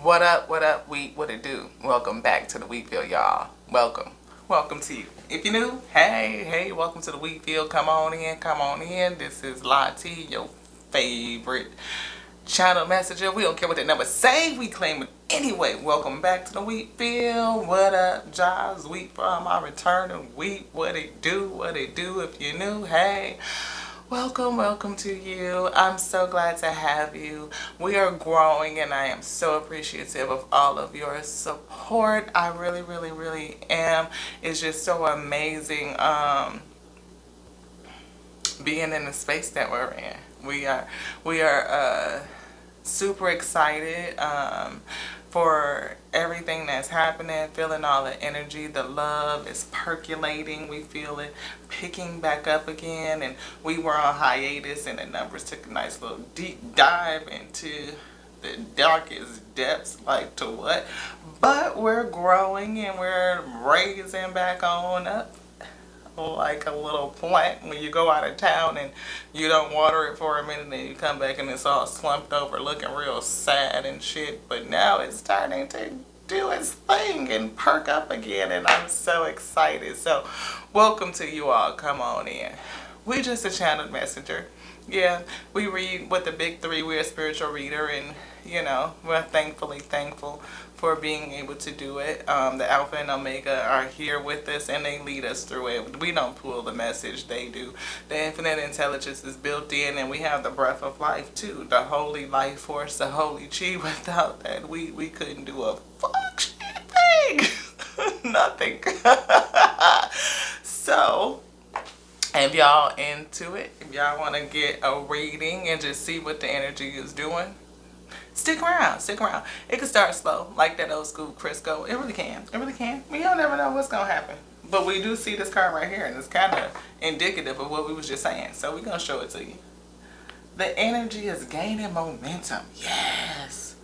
What up, wheat, what it do? Welcome back to the Wheatfield, y'all. Welcome to you. If you're new, hey, welcome to the Wheatfield. Come on in. This is Lottie, your favorite channel messenger. We don't care what that number say, we claim it anyway. Welcome back to the Wheatfield. What up, Jaws? Wheat from our returning wheat. What it do? If you're new, hey. Welcome to you. I'm so glad to have you. We are growing and I am so appreciative of all of your support. I really am. It's just so amazing being in the space that we're in. We are super excited for everything that's happening, feeling all the energy, the love is percolating, we feel it picking back up again, and we were on hiatus and the numbers took a nice little deep dive into the darkest depths, like to what? But we're growing and we're raising back on up like a little plant when you go out of town and you don't water it for a minute and you come back and it's all slumped over looking real sad and shit, but now it's starting to do its thing and perk up again, and I'm so excited. So welcome to you all. Come on in. We just a channeled messenger. Yeah, we read with the big three. We're a spiritual reader, and you know, we're thankful for being able to do it. The Alpha and Omega are here with us and they lead us through it. We don't pull the message, they do. The infinite intelligence is built in, and we have the breath of life too. The holy life force, the holy chi. Without that, we couldn't do a fuck shit thing. Nothing. So, if y'all into it, if y'all want to get a reading and just see what the energy is doing, stick around. It can start slow, like that old school Crisco. It really can. We don't never know what's going to happen. But we do see this card right here, and it's kind of indicative of what we was just saying. So we're going to show it to you. The energy is gaining momentum. Yes.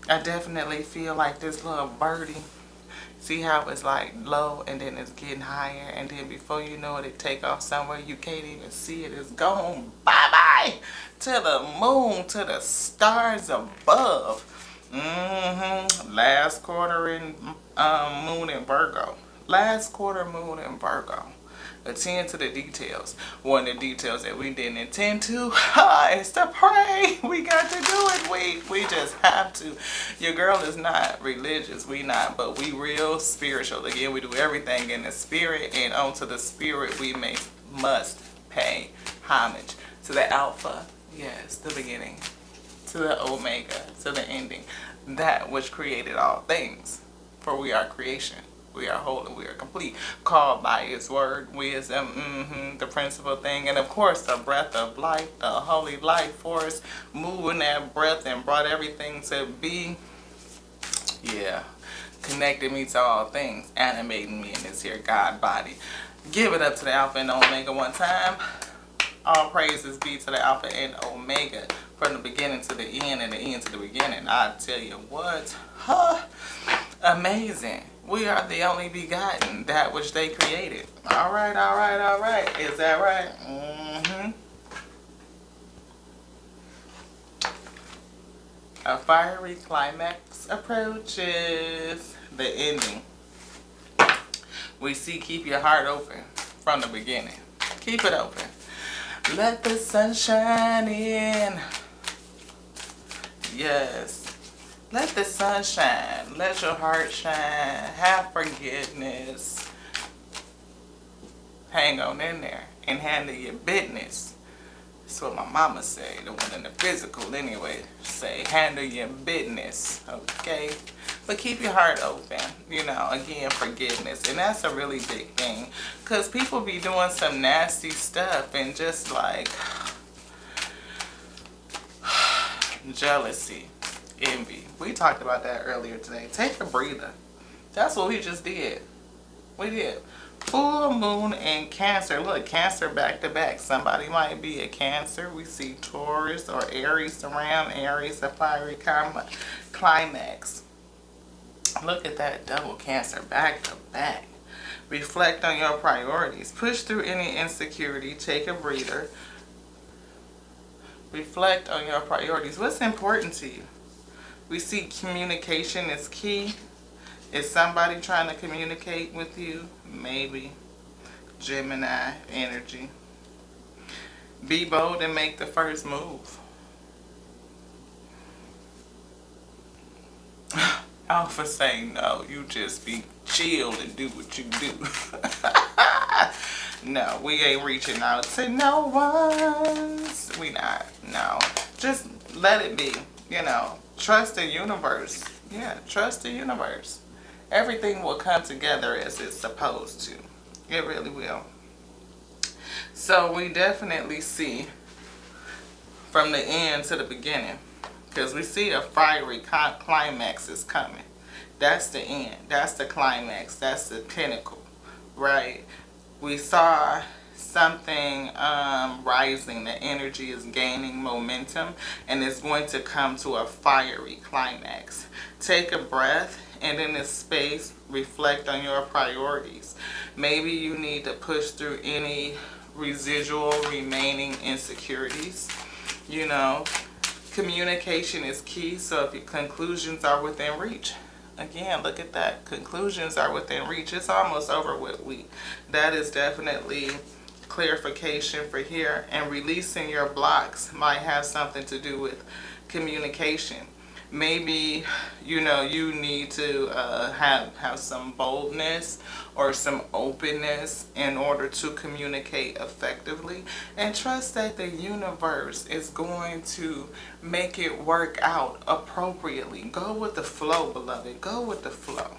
I definitely feel like this little birdie. See how it's like low and then it's getting higher, and then before you know it, it take off somewhere you can't even see it. It's gone bye-bye to the moon, to the stars above. Last quarter in moon in Virgo. Last quarter moon in Virgo. Attend to the details. One of the details that we didn't intend to is to pray. We got to do it. We just have to. Your girl is not religious. We not, but we real spiritual. Again, we do everything in the spirit, and onto the spirit we must pay homage. To the Alpha, yes, the beginning. To the Omega, to the ending. That which created all things. For we are creation. We are whole and we are complete, called by His word, wisdom, the principal thing, and of course the breath of life, the holy life force, moving that breath and brought everything to be. Yeah, connected me to all things, animating me in this here God body. Give it up to the Alpha and Omega one time. All praises be to the Alpha and Omega, from the beginning to the end and the end to the beginning. I tell you what, amazing. We are the only begotten, that which they created. All right. Is that right? A fiery climax approaches the ending. We see keep your heart open from the beginning. Keep it open. Let the sun shine in. Yes. Let the sun shine. Let your heart shine. Have forgiveness. Hang on in there and handle your business. That's what my mama say. The one in the physical anyway. Say handle your business. Okay? But keep your heart open. You know, again, forgiveness. And that's a really big thing. Because people be doing some nasty stuff and just like jealousy. Envy. We talked about that earlier today. Take a breather. That's what we just did. We did. Full moon in Cancer. Look, Cancer back to back. Somebody might be a Cancer. We see Taurus or Aries around. Aries, a fiery climax. Look at that double Cancer back to back. Reflect on your priorities. Push through any insecurity. Take a breather. Reflect on your priorities. What's important to you? We see communication is key. Is somebody trying to communicate with you? Maybe. Gemini energy. Be bold and make the first move. Alpha say no. You just be chill and do what you do. No, we ain't reaching out to no ones. We not. No. Just let it be. You know. Trust the universe. Yeah, trust the universe. Everything will come together as it's supposed to. It really will. So we definitely see from the end to the beginning, because we see a fiery climax is coming. That's the end. That's the climax. That's the pinnacle, right? We saw something rising. The energy is gaining momentum, and it's going to come to a fiery climax. Take a breath, and in this space, reflect on your priorities. Maybe you need to push through any residual remaining insecurities. You know, communication is key, so if your conclusions are within reach, again, look at that. Conclusions are within reach. It's almost over with. That is definitely clarification for here. And releasing your blocks might have something to do with communication. Maybe, you know, you need to have some boldness or some openness in order to communicate effectively, and trust that the universe is going to make it work out appropriately. Go with the flow, beloved. Go with the flow.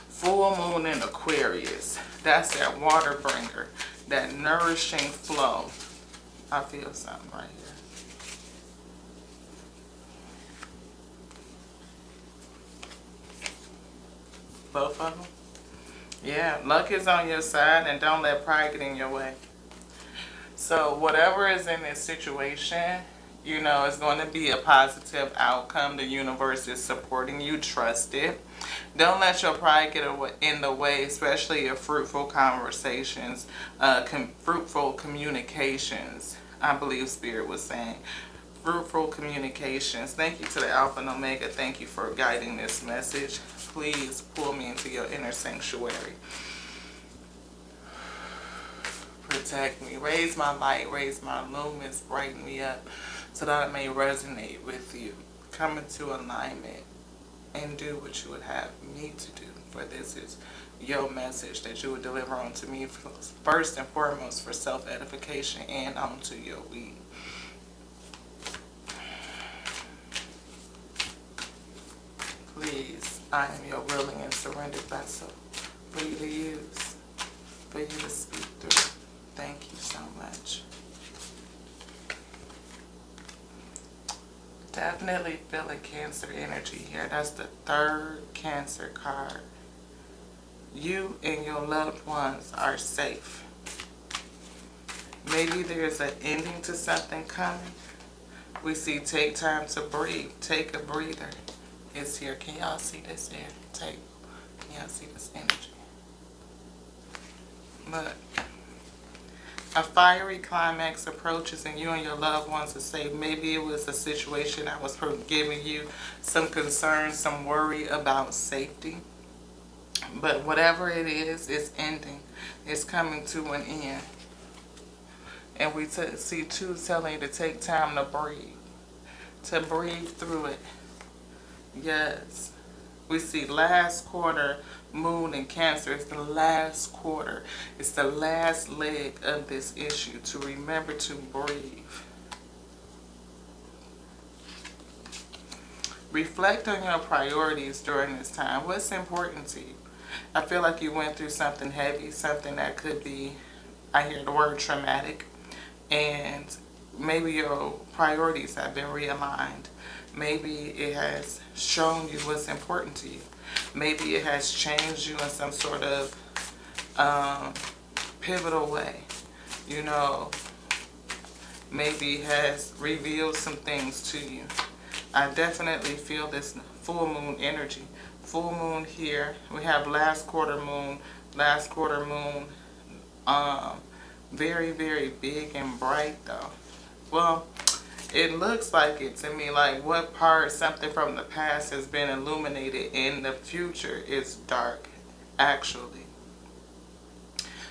Full moon in Aquarius. That's that water bringer, that nourishing flow. I feel something right here. Both of them? Yeah, luck is on your side, and don't let pride get in your way. So whatever is in this situation, you know, it's going to be a positive outcome. The universe is supporting you. Trust it. Don't let your pride get in the way, especially your fruitful conversations, fruitful communications. I believe Spirit was saying fruitful communications. Thank you to the Alpha and Omega. Thank you for guiding this message. Please pull me into your inner sanctuary. Protect me. Raise my light. Raise my luminance. Brighten me up so that I may resonate with you. Come into alignment and do what you would have me to do. For this is your message that you would deliver onto me first and foremost for self-edification and onto your we. Please, I am your willing and surrendered vessel for you to use, for you to speak through. Thank you so much. Definitely feeling Cancer energy here. That's the third Cancer card. You and your loved ones are safe. Maybe there's an ending to something coming. We see take time to breathe. Take a breather. It's here. Can y'all see this here? Can y'all see this energy? Look. A fiery climax approaches and you and your loved ones are safe. Maybe it was a situation that was giving you some concern, some worry about safety. But whatever it is, it's ending. It's coming to an end. And we see two telling you to take time to breathe. To breathe through it. Yes. We see last quarter moon in Cancer. It's the last quarter. It's the last leg of this issue. To remember to breathe. Reflect on your priorities during this time. What's important to you? I feel like you went through something heavy, something that could be, I hear the word traumatic, and maybe your priorities have been realigned. Maybe it has shown you what's important to you. Maybe it has changed you in some sort of pivotal way. You know, maybe it has revealed some things to you. I definitely feel this full moon energy. Full moon here. We have last quarter moon. Last quarter moon. Very, very big and bright though. Well, It looks like it to me, like what part something from the past has been illuminated in the future is dark, actually.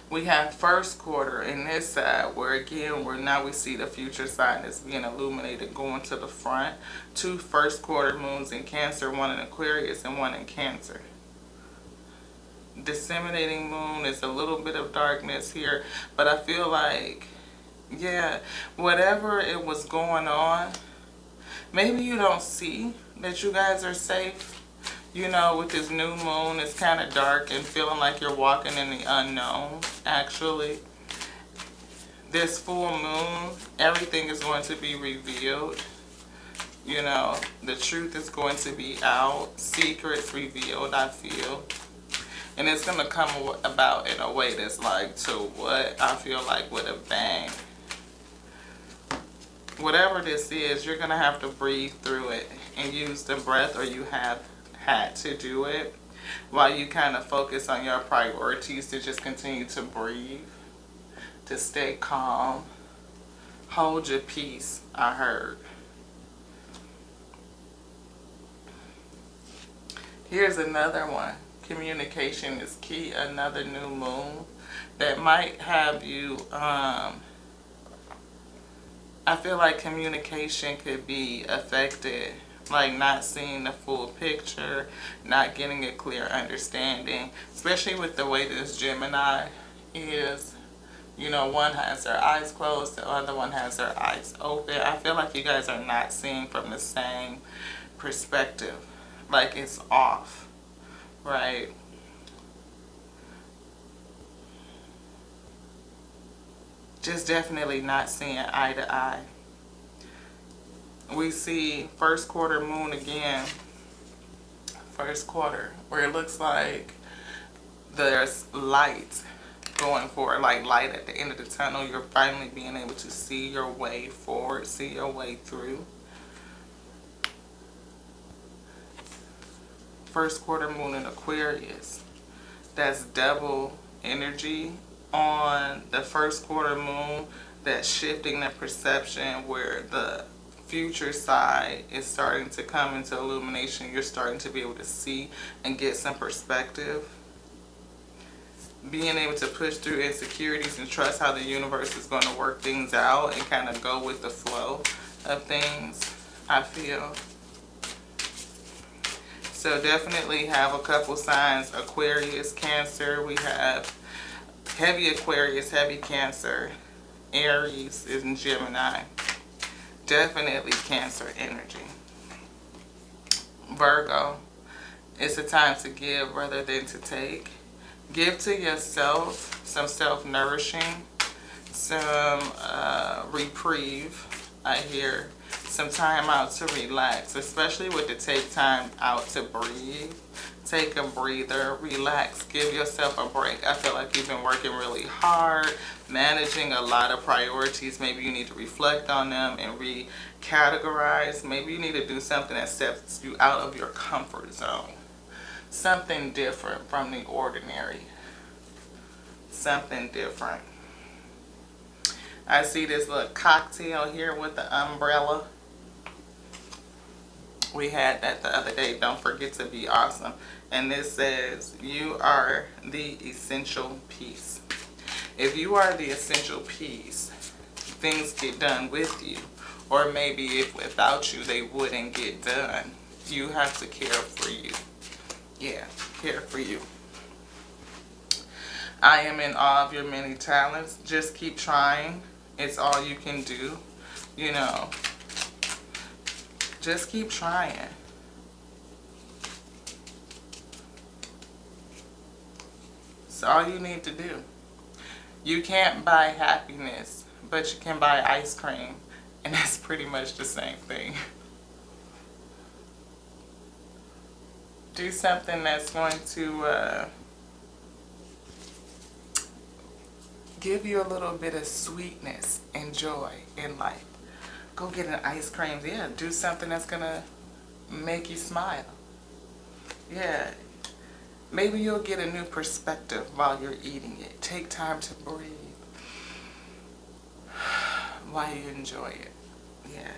We have first quarter in this side where again, where now we see the future side is being illuminated going to the front. Two first quarter moons in Cancer, one in Aquarius and one in Cancer. Disseminating moon is a little bit of darkness here, but I feel like, yeah, whatever it was going on, maybe you don't see that you guys are safe. You know, with this new moon, it's kind of dark and feeling like you're walking in the unknown, actually. This full moon, everything is going to be revealed. You know, the truth is going to be out. Secrets revealed, I feel. And it's going to come about in a way that's like, to what? I feel like with a bang. Whatever this is, you're going to have to breathe through it and use the breath, or you have had to do it, while you kind of focus on your priorities to just continue to breathe, to stay calm, hold your peace, I heard. Here's another one. Communication is key. Another new moon that might have you, I feel like communication could be affected, like not seeing the full picture, not getting a clear understanding, especially with the way this Gemini is. You know, one has their eyes closed, the other one has their eyes open. I feel like you guys are not seeing from the same perspective. Like it's off, right? Just definitely not seeing eye to eye. We see first quarter moon again, first quarter, where it looks like there's light going forward, like light at the end of the tunnel. You're finally being able to see your way forward, see your way through. First quarter moon in Aquarius, that's double energy on the first quarter moon. That's shifting the perception, where the future side is starting to come into illumination. You're starting to be able to see and get some perspective. Being able to push through insecurities and trust how the universe is going to work things out and kind of go with the flow of things, I feel. So definitely have a couple signs. Aquarius, Cancer. We have heavy Aquarius, heavy Cancer. Aries is in Gemini. Definitely Cancer energy. Virgo, it's a time to give rather than to take. Give to yourself some self-nourishing, some reprieve, I hear. Some time out to relax, especially with the take time out to breathe. Take a breather, relax, give yourself a break. I feel like you've been working really hard, managing a lot of priorities. Maybe you need to reflect on them and recategorize. Maybe you need to do something that steps you out of your comfort zone. Something different from the ordinary. Something different. I see this little cocktail here with the umbrella. We had that the other day. Don't forget to be awesome. And this says, you are the essential piece. If you are the essential piece, things get done with you. Or maybe if without you, they wouldn't get done. You have to care for you. Yeah, care for you. I am in awe of your many talents. Just keep trying. It's all you can do. You know, just keep trying. It's all you need to do. You can't buy happiness, but you can buy ice cream. And that's pretty much the same thing. Do something that's going to give you a little bit of sweetness and joy in life. Go get an ice cream. Yeah, do something that's going to make you smile. Yeah. Maybe you'll get a new perspective while you're eating it. Take time to breathe while you enjoy it. Yeah.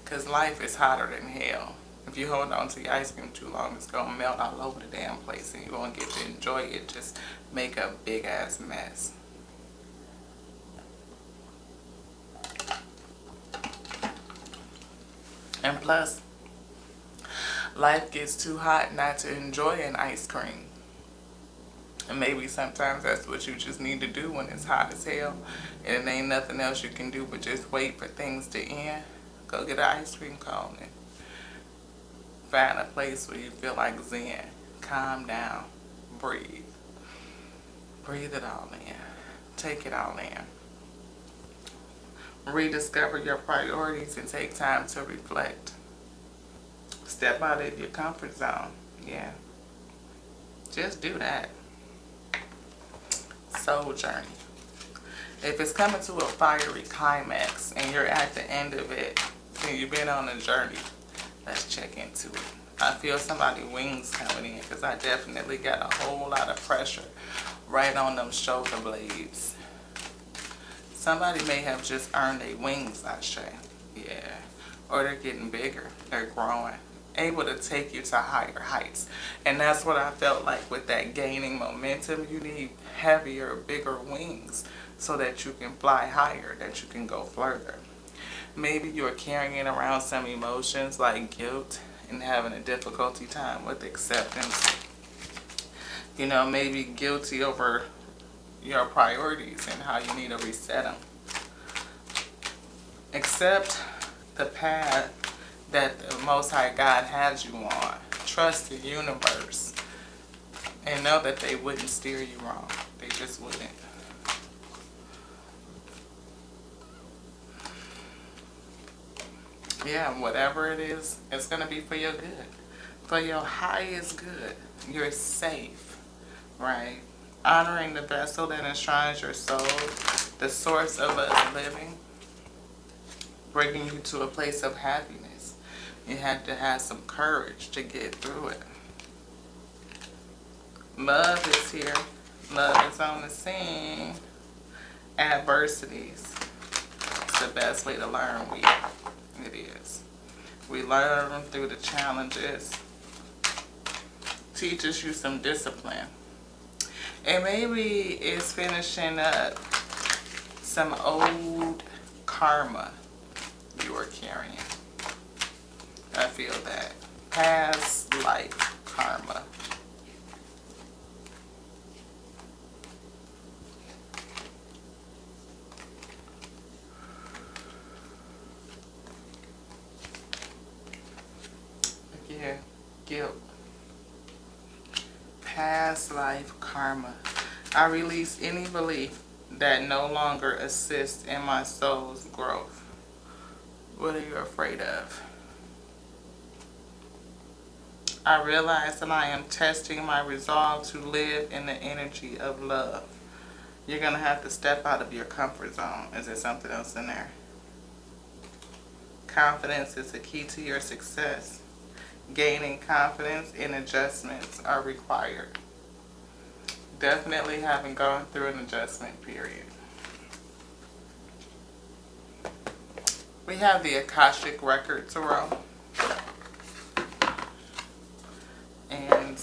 Because life is hotter than hell. If you hold on to your ice cream too long, it's going to melt all over the damn place and you won't get to enjoy it. Just make a big ass mess. And plus, life gets too hot not to enjoy an ice cream. And maybe sometimes that's what you just need to do when it's hot as hell. And it ain't nothing else you can do but just wait for things to end. Go get an ice cream cone and find a place where you feel like zen. Calm down. Breathe. Breathe it all in. Take it all in. Rediscover your priorities and take time to reflect. Step out of your comfort zone. Yeah. Just do that. Soul journey. If it's coming to a fiery climax and you're at the end of it and you've been on a journey, let's check into it. I feel somebody's wings coming in because I definitely got a whole lot of pressure right on them shoulder blades. Somebody may have just earned their wings, I say. Yeah. Or they're getting bigger. They're growing. Able to take you to higher heights. And that's what I felt like with that gaining momentum. You need heavier, bigger wings so that you can fly higher, that you can go further. Maybe you're carrying around some emotions like guilt and having a difficulty time with acceptance. You know, maybe guilty over your priorities and how you need to reset them. Accept the path that the Most High God has you on. Trust the universe and know that they wouldn't steer you wrong. They just wouldn't. Yeah, whatever it is, it's going to be for your good. For your highest good. You're safe, right? Honoring the vessel that enshrines your soul, the source of us living, bringing you to a place of happiness. You have to have some courage to get through it. Love is here. Love is on the scene. Adversities. It's the best way to learn. It is. We learn through the challenges. Teaches you some discipline. And maybe it's finishing up some old karma you are carrying. I feel that. Past life karma. Yeah, guilt. Past life karma. I release any belief that no longer assists in my soul's growth. What are you afraid of? I realize that I am testing my resolve to live in the energy of love. You're going to have to step out of your comfort zone. Is there something else in there? Confidence is the key to your success. Gaining confidence and adjustments are required. Definitely haven't gone through an adjustment period. We have the Akashic Record Tarot. And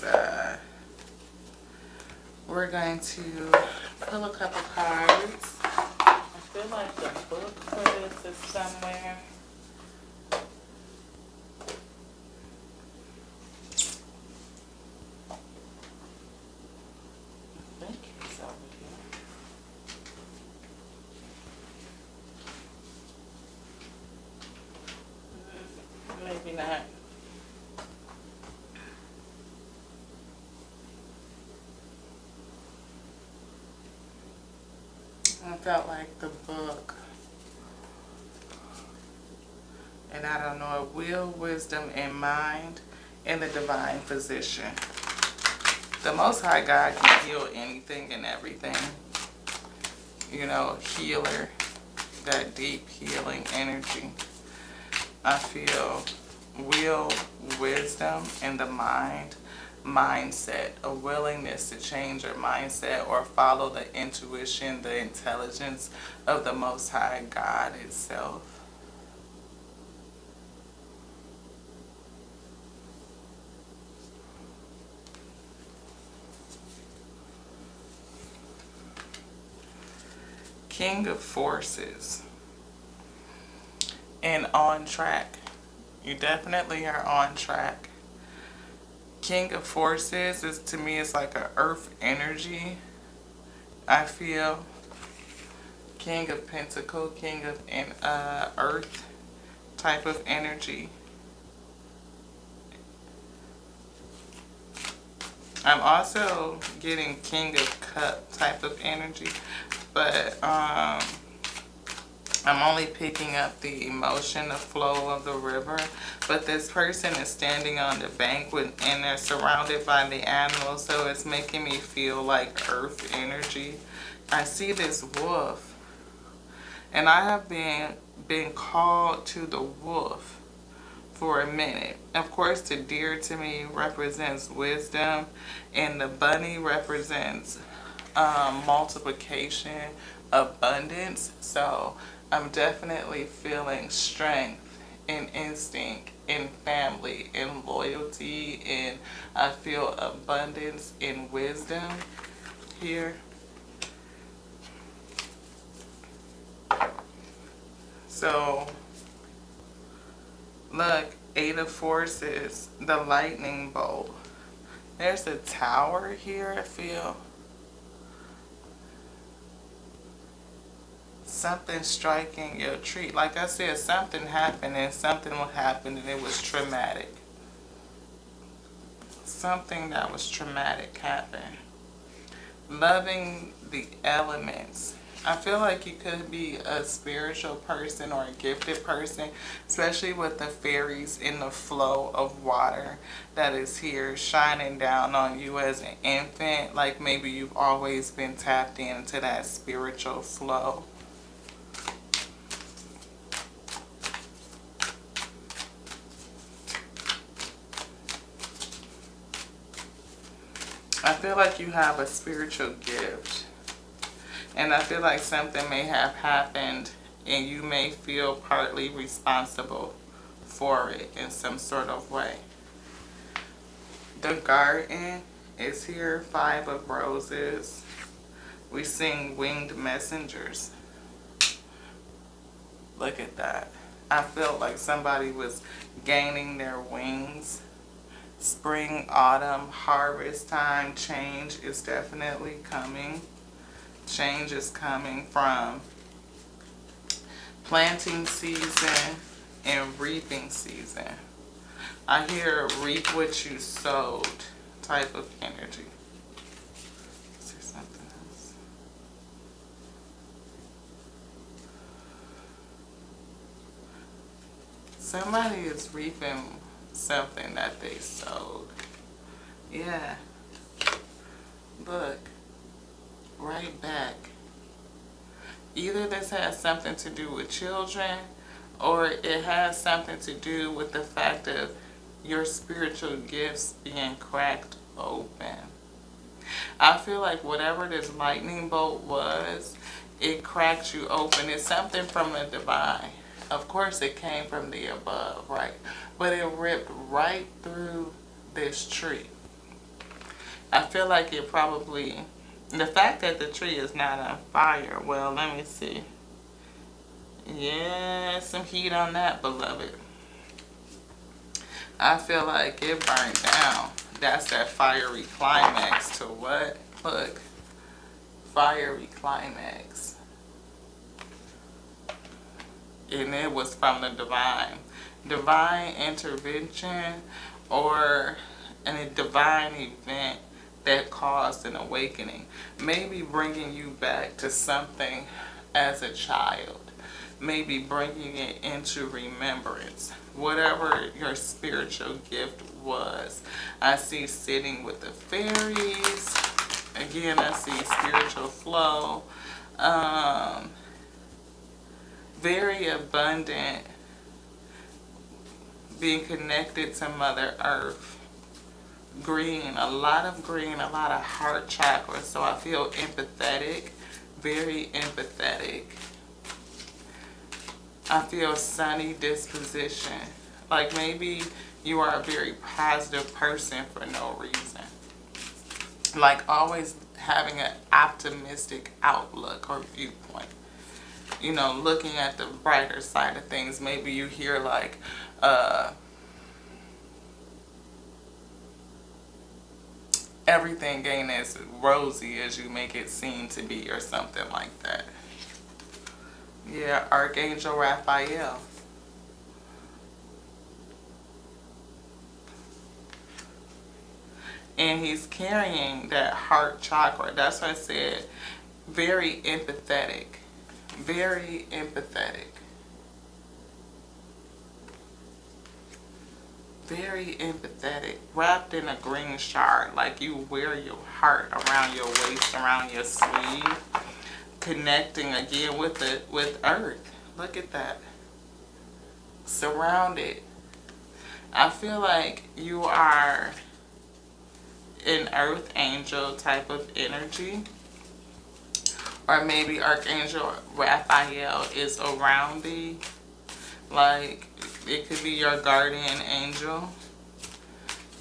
we're going to pull a couple cards. I feel like the book for this is somewhere. I think it's over here. Maybe not. I felt like the book, and I don't know, will, wisdom, and mind in the divine physician. The Most High God can heal anything and everything. You know, healer, that deep healing energy. I feel will, wisdom, and the mind mindset, a willingness to change your mindset or follow the intuition, the intelligence of the Most High God itself. King of Forces and on track. You definitely are on track. King of Forces is, to me, it's like a earth energy. I feel King of Pentacle, King of Earth type of energy. I'm also getting King of Cup type of energy, but I'm only picking up the emotion, the flow of the river. But this person is standing on the bank and they're surrounded by the animals, so it's making me feel like earth energy. I see this wolf, and I have been called to the wolf for a minute. Of course, the deer to me represents wisdom, and the bunny represents multiplication, abundance. So I'm definitely feeling strength and instinct and family and loyalty, and I feel abundance and wisdom here. So look, Eight of Forces, the lightning bolt. There's a tower here, I feel. Something striking your tree. Like I said, something happened and something will happen and it was traumatic. Something that was traumatic happened. Loving the elements. I feel like you could be a spiritual person or a gifted person, especially with the fairies in the flow of water that is here shining down on you as an infant. Like maybe you've always been tapped into that spiritual flow. I feel like you have a spiritual gift. And I feel like something may have happened and you may feel partly responsible for it in some sort of way. The garden is here, 5 of Roses. We sing winged messengers. Look at that. I felt like somebody was gaining their wings. Spring, autumn, harvest time, change is definitely coming. Change is coming from planting season and reaping season. I hear reap what you sowed type of energy. Is there something else? Somebody is reaping something that they sowed. Yeah. Look. Right back. Either this has something to do with children, or it has something to do with the fact of your spiritual gifts being cracked open. I feel like whatever this lightning bolt was, it cracked you open. It's something from the divine. Of course it came from the above, right? But it ripped right through this tree. I feel like it probably, the fact that the tree is not on fire, well, let me see. Yeah, some heat on that, beloved. I feel like it burned down. That's that fiery climax to what? Look, fiery climax. And it was from the divine. Divine intervention or a divine event that caused an awakening. Maybe bringing you back to something as a child. Maybe bringing it into remembrance. Whatever your spiritual gift was. I see sitting with the fairies. Again, I see spiritual flow. Very abundant. Being connected to Mother Earth. green, a lot of green, a lot of heart chakra. So I feel empathetic, very empathetic. I feel sunny disposition. Like maybe you are a very positive person for no reason. Like always having an optimistic outlook or viewpoint. You know, looking at the brighter side of things. Maybe you hear like, everything ain't as rosy as you make it seem to be or something like that. Yeah, Archangel Raphael. And he's carrying that heart chakra. That's why I said very empathetic. Very empathetic. Very empathetic. Wrapped in a green shard. Like you wear your heart around your waist, around your sleeve. Connecting again with Earth. Look at that. Surrounded. I feel like you are an earth angel type of energy. Or maybe Archangel Raphael is around thee. Like, it could be your guardian angel.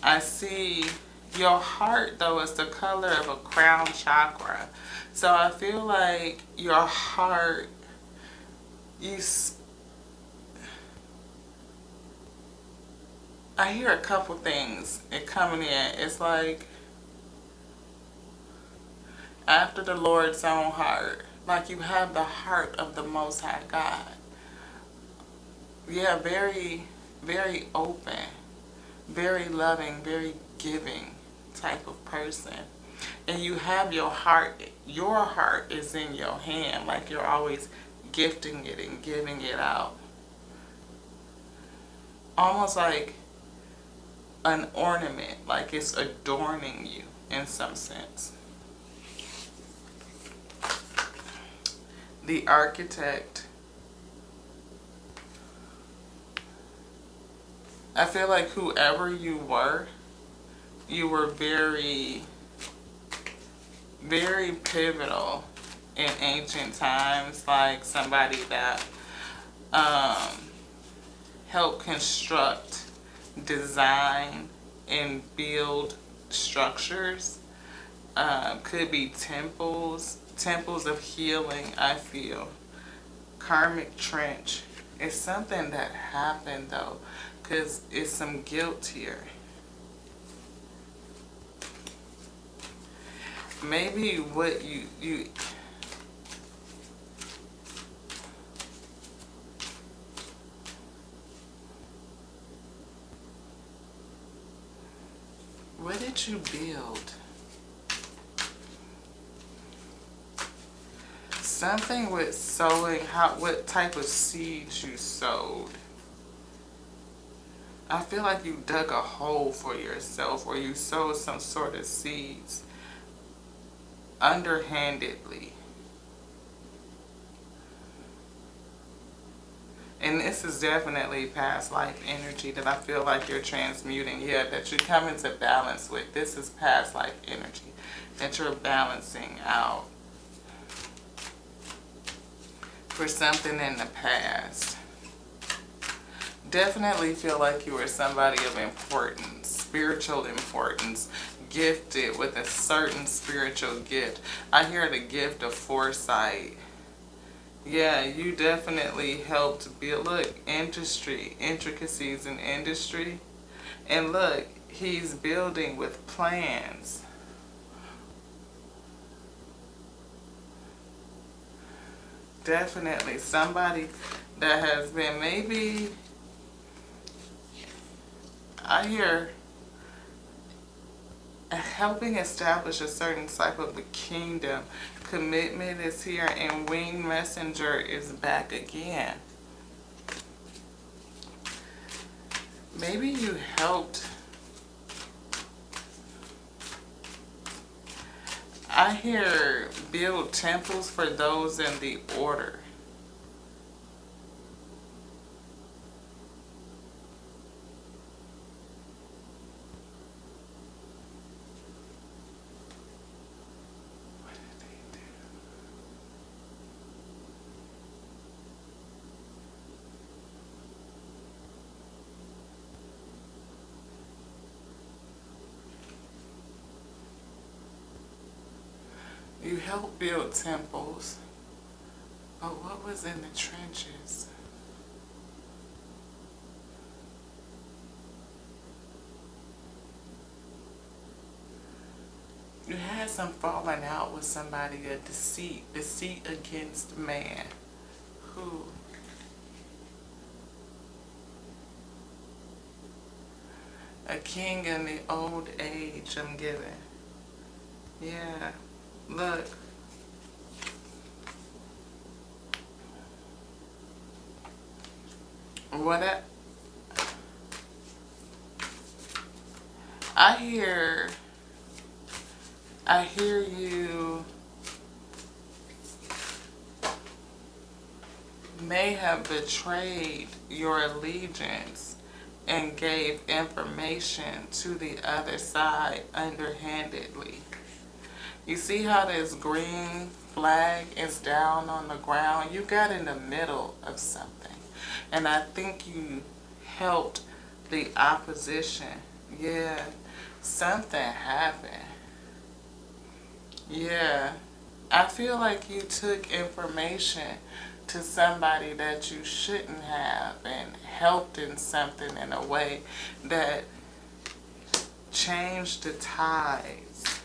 I see your heart, though, is the color of a crown chakra. So I feel like your heart, I hear a couple things coming in. It's like after the Lord's own heart. Like you have the heart of the Most High God. Yeah, very, very open, very loving, very giving type of person. And you have your heart is in your hand. Like you're always gifting it and giving it out. Almost like an ornament, like it's adorning you in some sense. The Architect. I feel like whoever you were very, very pivotal in ancient times. Like somebody that helped construct, design, and build structures. Could be temples of healing, I feel. Karmic trench. It's something that happened though, because it's some guilt here. Maybe what you what did you build? Something with sowing, what type of seeds you sowed. I feel like you dug a hole for yourself or you sowed some sort of seeds underhandedly. And this is definitely past life energy that I feel like you're transmuting. Yeah, that you come into balance with. This is past life energy that you're balancing out for something in the past. Definitely feel like you were somebody of importance, spiritual importance, gifted with a certain spiritual gift. I hear the gift of foresight. Yeah, you definitely helped build, look, industry, intricacies in industry. And look, he's building with plans. Definitely somebody that has been maybe, I hear, helping establish a certain type of a kingdom. Commitment is here and Winged Messenger is back again. Maybe you helped. I hear build temples for those in the order. You helped build temples. But what was in the trenches? You had some falling out with somebody, a deceit against man. Who? A king in the old age, I'm giving. Yeah, look. What I hear, I hear you may have betrayed your allegiance and gave information to the other side underhandedly. You see how this green flag is down on the ground? You got in the middle of something. And I think you helped the opposition. Yeah, something happened. Yeah, I feel like you took information to somebody that you shouldn't have and helped in something in a way that changed the tides.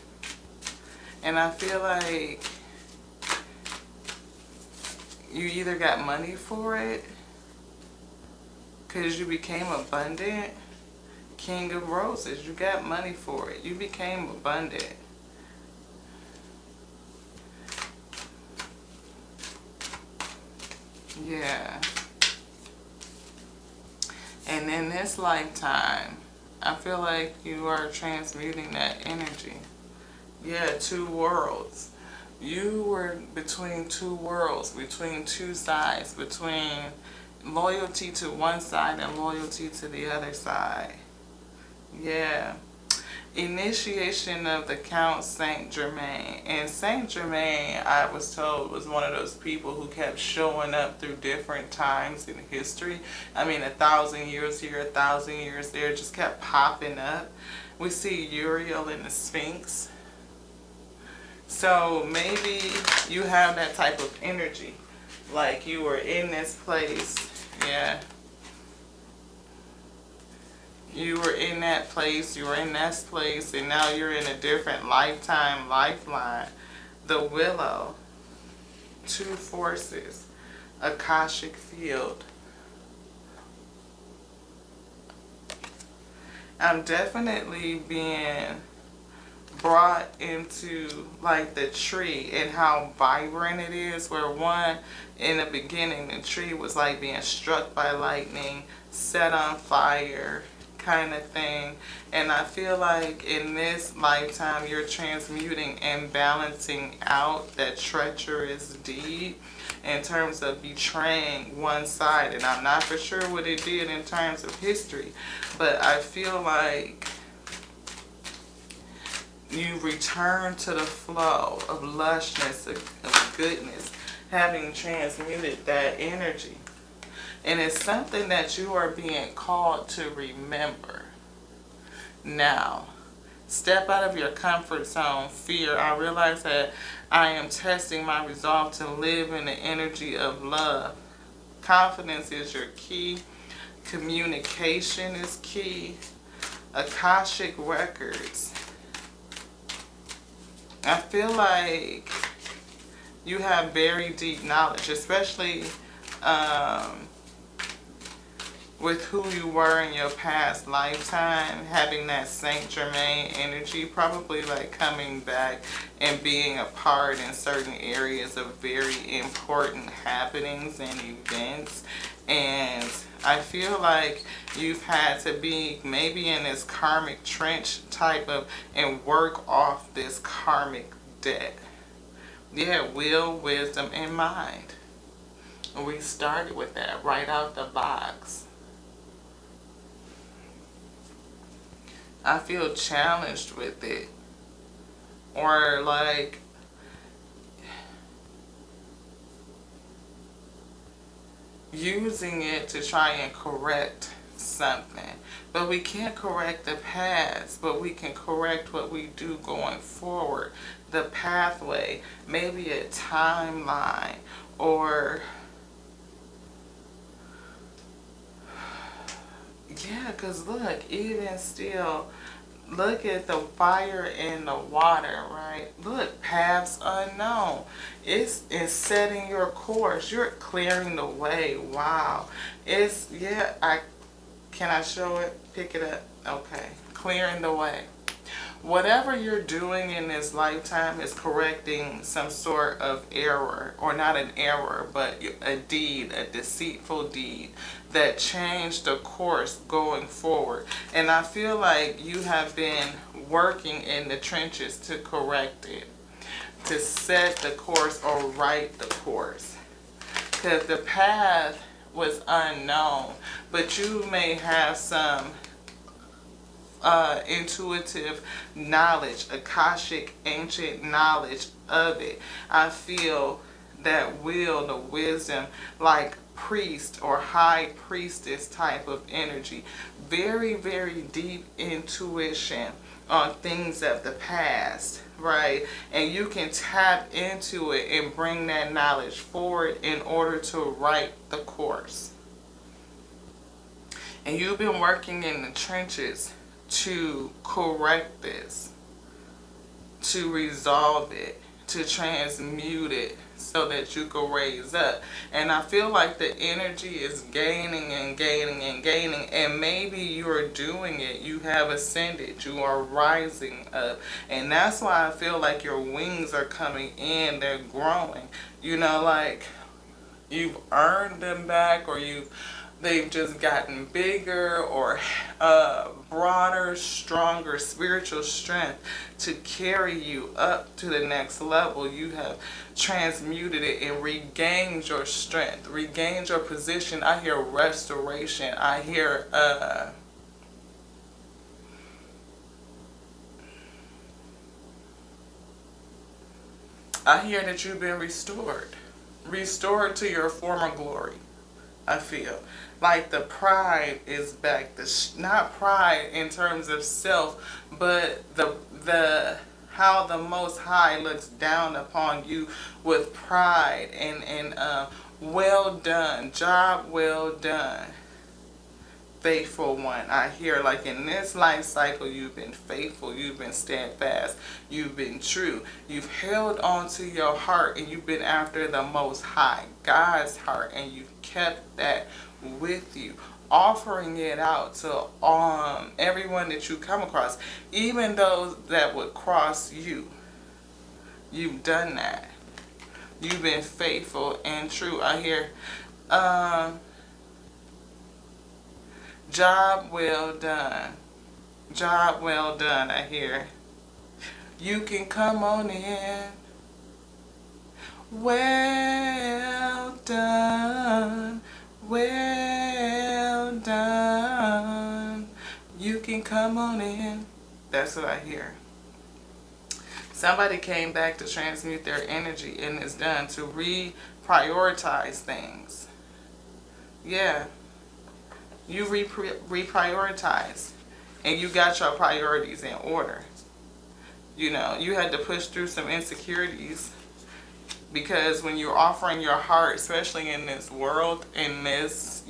And I feel like you either got money for it because you became abundant. King of Roses, you got money for it. You became abundant. Yeah. And in this lifetime, I feel like you are transmuting that energy. Yeah, two worlds. You were between two worlds, between two sides, between loyalty to one side and loyalty to the other side. Yeah. Initiation of the Count Saint Germain. And Saint Germain, I was told, was one of those people who kept showing up through different times in history. I mean, 1,000 years here, 1,000 years there, just kept popping up. We see Uriel in the Sphinx. So maybe you have that type of energy. Like you were in this place. Yeah. You were in that place, you were in this place, and now you're in a different lifetime lifeline. The Willow, two forces, Akashic field. I'm definitely being brought into like the tree and how vibrant it is, where one, in the beginning, the tree was like being struck by lightning, set on fire, kind of thing. And I feel like in this lifetime you're transmuting and balancing out that treacherous deed in terms of betraying one side. And I'm not for sure what it did in terms of history, but I feel like you return to the flow of lushness, of goodness, having transmuted that energy. And it's something that you are being called to remember. Now, step out of your comfort zone, fear. I realize that I am testing my resolve to live in the energy of love. Confidence is your key. Communication is key. Akashic records. I feel like you have very deep knowledge, especially with who you were in your past lifetime, having that Saint Germain energy, probably like coming back and being a part in certain areas of very important happenings and events. And I feel like you've had to be maybe in this karmic trench type of, and work off this karmic debt. Yeah, will, wisdom, and mind. We started with that right out the box. I feel challenged with it. Or like using it to try and correct something. But we can't correct the past, but we can correct what we do going forward. The pathway, maybe a timeline, or yeah, because look, even still, look at the fire in the water, right? Look, paths unknown. It's setting your course. You're clearing the way. Wow. It's, yeah, can I show it? Pick it up. Okay. Clearing the way. Whatever you're doing in this lifetime is correcting some sort of error, or not an error, but a deed, a deceitful deed that changed the course going forward. And I feel like you have been working in the trenches to correct it, to set the course or right the course. Because the path was unknown, but you may have some intuitive knowledge, Akashic ancient knowledge of it. I feel that will, the wisdom, like priest or high priestess type of energy. Very, very deep intuition on things of the past, right? And you can tap into it and bring that knowledge forward in order to right the course. And you've been working in the trenches to correct this, to resolve it, to transmute it so that you can raise up. And I feel like the energy is gaining and gaining and gaining, and maybe you are doing it. You have ascended. You are rising up. And that's why I feel like your wings are coming in. They're growing. You know, like you've earned them back, or they've just gotten bigger, or broader, stronger spiritual strength to carry you up to the next level. You have transmuted it and regained your strength, regained your position. I hear restoration. I hear that you've been restored to your former glory. I feel like the pride is back. Not pride in terms of self, but the how the Most High looks down upon you with pride and well done, job well done, faithful one. I hear like in this life cycle you've been faithful, you've been steadfast, you've been true, you've held on to your heart, and you've been after the Most High, God's heart, and you've kept that with you, offering it out to everyone that you come across, even those that would cross you. You've done that. You've been faithful and true. I hear job well done. Job well done, I hear. You can come on in. Well done. Well done. You can come on in. That's what I hear. Somebody came back to transmute their energy, and it's done, to reprioritize things. Yeah. You reprioritized, and you got your priorities in order. You know, you had to push through some insecurities, because when you're offering your heart, especially in this world, in this,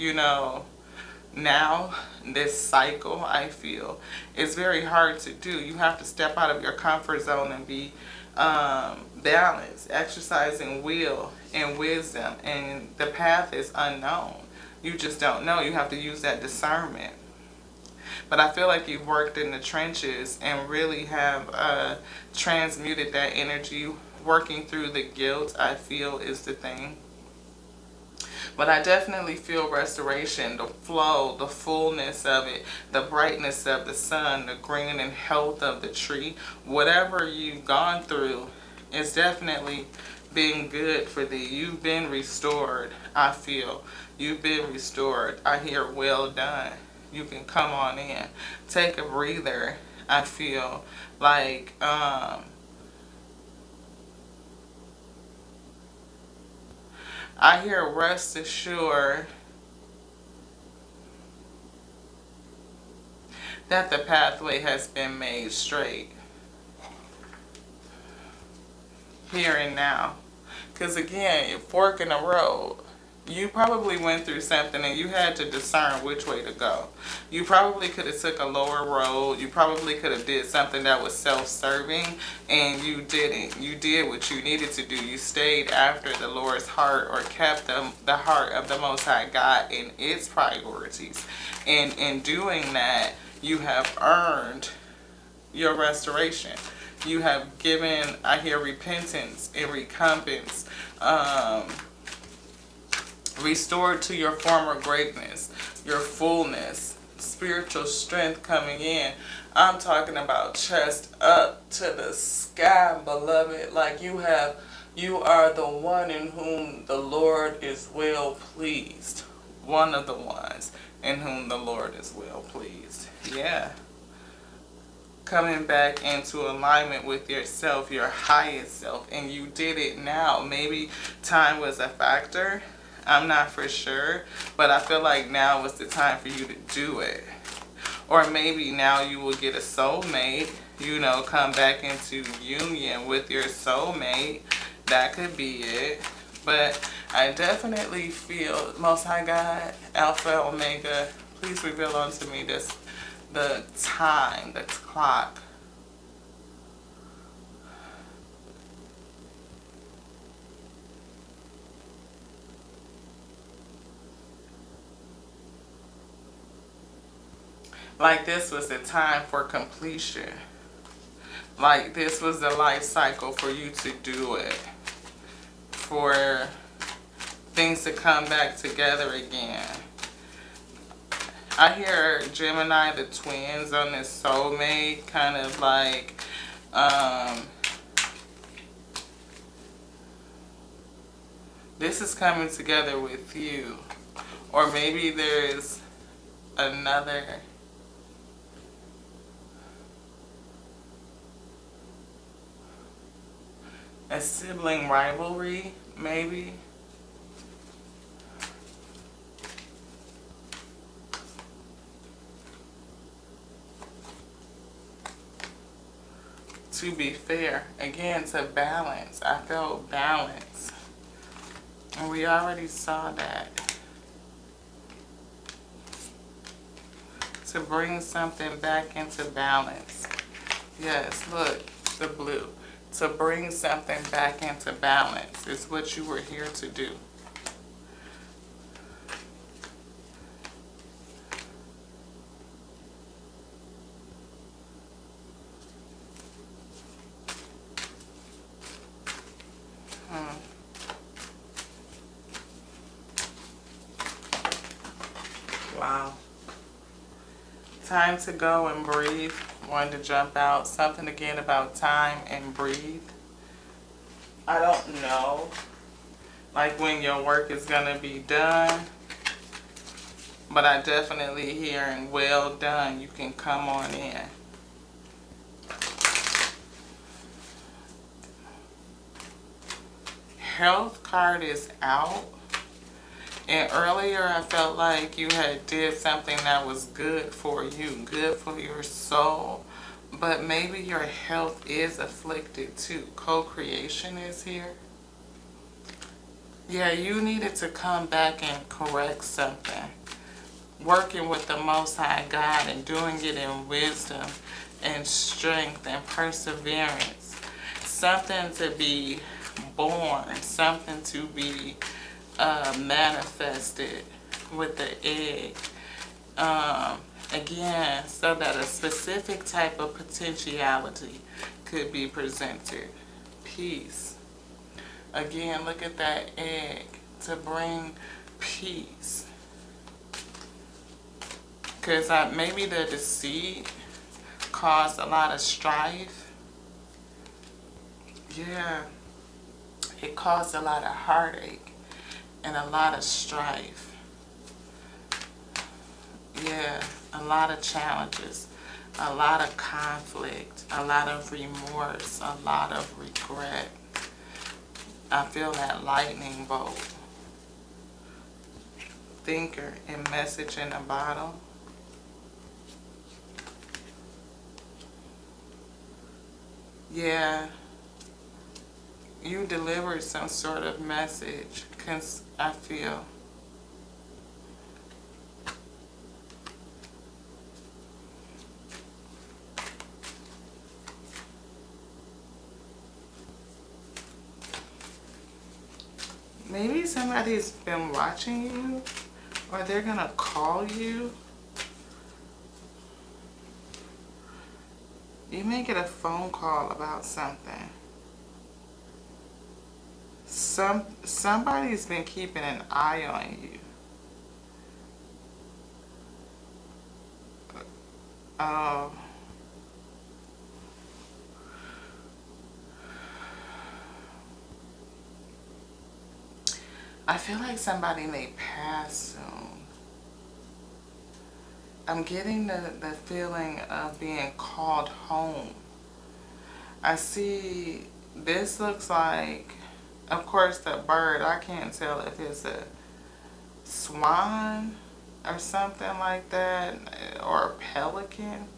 now, this cycle, I feel, it's very hard to do. You have to step out of your comfort zone and be balanced, exercising will and wisdom, and the path is unknown. You just don't know. You have to use that discernment. But I feel like you've worked in the trenches and really have transmuted that energy. Working through the guilt, I feel, is the thing. But I definitely feel restoration, the flow, the fullness of it, the brightness of the sun, the green and health of the tree. Whatever you've gone through is definitely being good for thee. You've been restored, I feel. You've been restored. I hear well done. You can come on in. Take a breather, I feel. Like, I hear rest assured. that the pathway has been made straight here and now. Because again, fork in the road. You probably went through something and you had to discern which way to go. You probably could have took a lower road. You probably could have did something that was self-serving, and you didn't. You did what you needed to do. You stayed after the Lord's heart, or kept the heart of the Most High God in its priorities. And in doing that, you have earned your restoration. You have given, I hear, repentance and recompense, restored to your former greatness, your fullness, spiritual strength coming in. I'm talking about chest up to the sky, beloved. Like you are the one in whom the Lord is well pleased. One of the ones in whom the Lord is well pleased. Yeah. Coming back into alignment with yourself, your highest self, and you did it now. Maybe time was a factor. I'm not for sure, but I feel like now was the time for you to do it. Or maybe now you will get a soulmate, come back into union with your soulmate. That could be it. But I definitely feel, Most High God, Alpha, Omega, please reveal unto me the time, the clock. Like this was the time for completion. Like this was the life cycle for you to do it. For things to come back together again. I hear Gemini, the twins, on this soulmate, kind of like, this is coming together with you. Or maybe there's another, a sibling rivalry, maybe. To be fair, again, to balance. I felt balance. And we already saw that. To bring something back into balance. Yes, look, the blue. To bring something back into balance is what you were here to do. Wow. Time to go and breathe. Wanted to jump out. Something again about time and breathe. I don't know, like when your work is going to be done. But I definitely hearing well done. You can come on in. Health card is out. And earlier I felt like you had did something that was good for you, good for your soul. But maybe your health is afflicted too. Co-creation is here. Yeah, you needed to come back and correct something. Working with the Most High God and doing it in wisdom and strength and perseverance. Something to be born, something to be manifested with the egg. Again, so that a specific type of potentiality could be presented. Peace. Again, look at that egg to bring peace. Because maybe the deceit caused a lot of strife. Yeah. It caused a lot of heartache and a lot of strife. Yeah, a lot of challenges, a lot of conflict, a lot of remorse, a lot of regret. I feel that lightning bolt. Thinker and message in a bottle. Yeah, you delivered some sort of message, cause I feel. Maybe somebody's been watching you, or they're gonna call you. You may get a phone call about something. Somebody's been keeping an eye on you. Oh, I feel like somebody may pass soon. I'm getting the feeling of being called home. I see, this looks like, of course, the bird, I can't tell if it's a swan or something like that, or a pelican,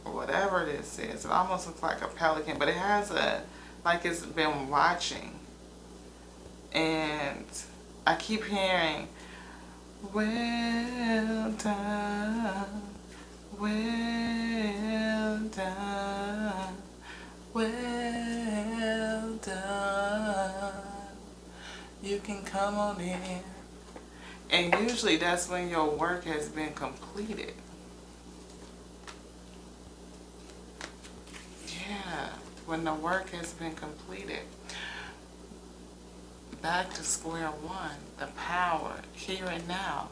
or whatever this is. It almost looks like a pelican, but it has a, like it's been watching. And I keep hearing, well done, well done, well done. You can come on in. And usually that's when your work has been completed. Yeah, when the work has been completed. Back to square one, the power, here and now.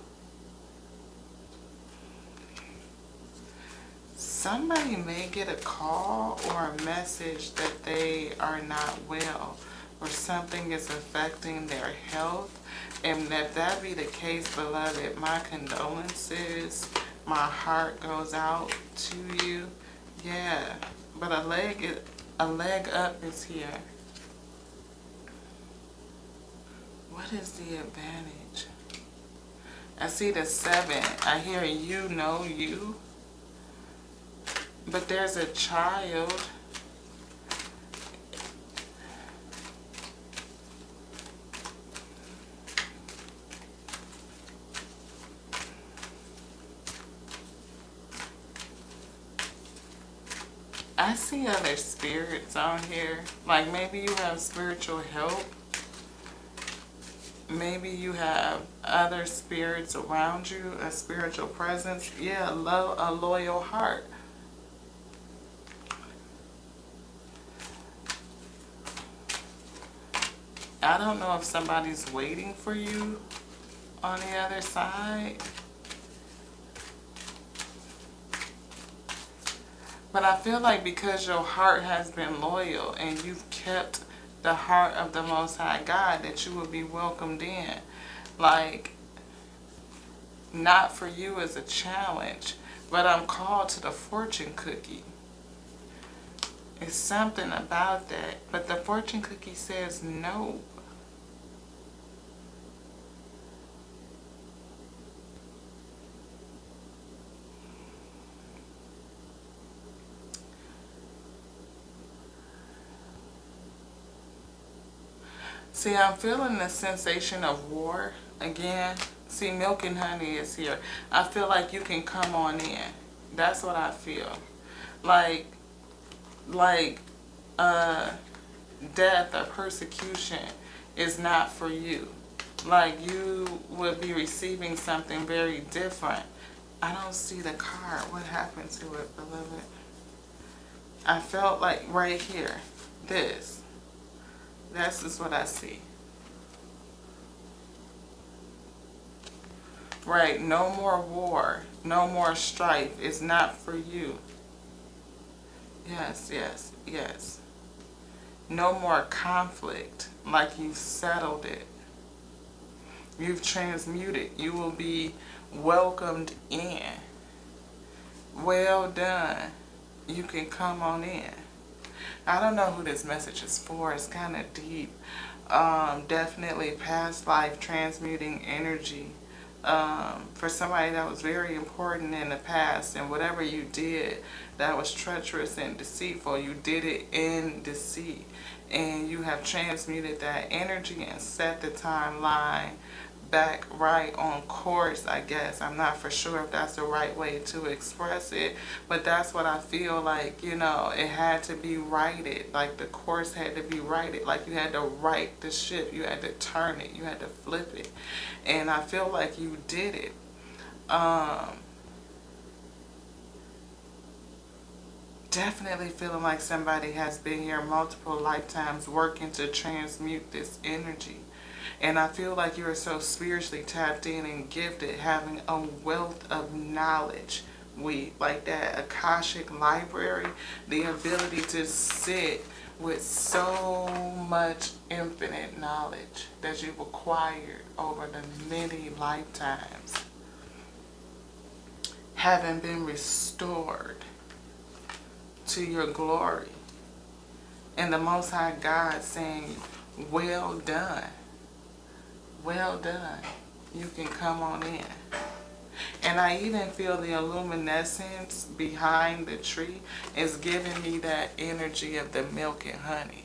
Somebody may get a call or a message that they are not well, or something is affecting their health. And if that be the case, beloved, my condolences. My heart goes out to you. Yeah, but a leg up is here. What is the advantage? I see the 7. I hear you know you. But there's a child. I see other spirits on here. Like maybe you have spiritual help. Maybe you have other spirits around you, a spiritual presence. Yeah, love, a loyal heart. I don't know if somebody's waiting for you on the other side. But I feel like because your heart has been loyal and you've kept the heart of the Most High God, that you will be welcomed in. Like, not for you as a challenge, but I'm called to the fortune cookie. It's something about that. But the fortune cookie says no. See, I'm feeling the sensation of war again. See, milk and honey is here. I feel like you can come on in. That's what I feel. Like, like, death or persecution is not for you. Like, you would be receiving something very different. I don't see the card. What happened to it, beloved? I felt like right here, this. This is what I see. Right, no more war, no more strife. It's not for you. Yes, yes, yes. No more conflict, like you've settled it. You've transmuted. You will be welcomed in. Well done. You can come on in. I don't know who this message is for. It's kind of deep. Definitely past life transmuting energy. for somebody that was very important in the past, and whatever you did that was treacherous and deceitful, you did it in deceit, and you have transmuted that energy and set the timeline back right on course, I guess. I'm not for sure if that's the right way to express it, but that's what I feel like, you know, it had to be righted. Like the course had to be righted. Like you had to right the ship. You had to turn it. You had to flip it. And I feel like you did it. Definitely feeling like somebody has been here multiple lifetimes working to transmute this energy. And I feel like you are so spiritually tapped in and gifted, having a wealth of knowledge. Like that Akashic library, the ability to sit with so much infinite knowledge that you've acquired over the many lifetimes, having been restored to your glory. And the Most High God saying, well done. Well done. You can come on in. And I even feel the luminescence behind the tree is giving me that energy of the milk and honey.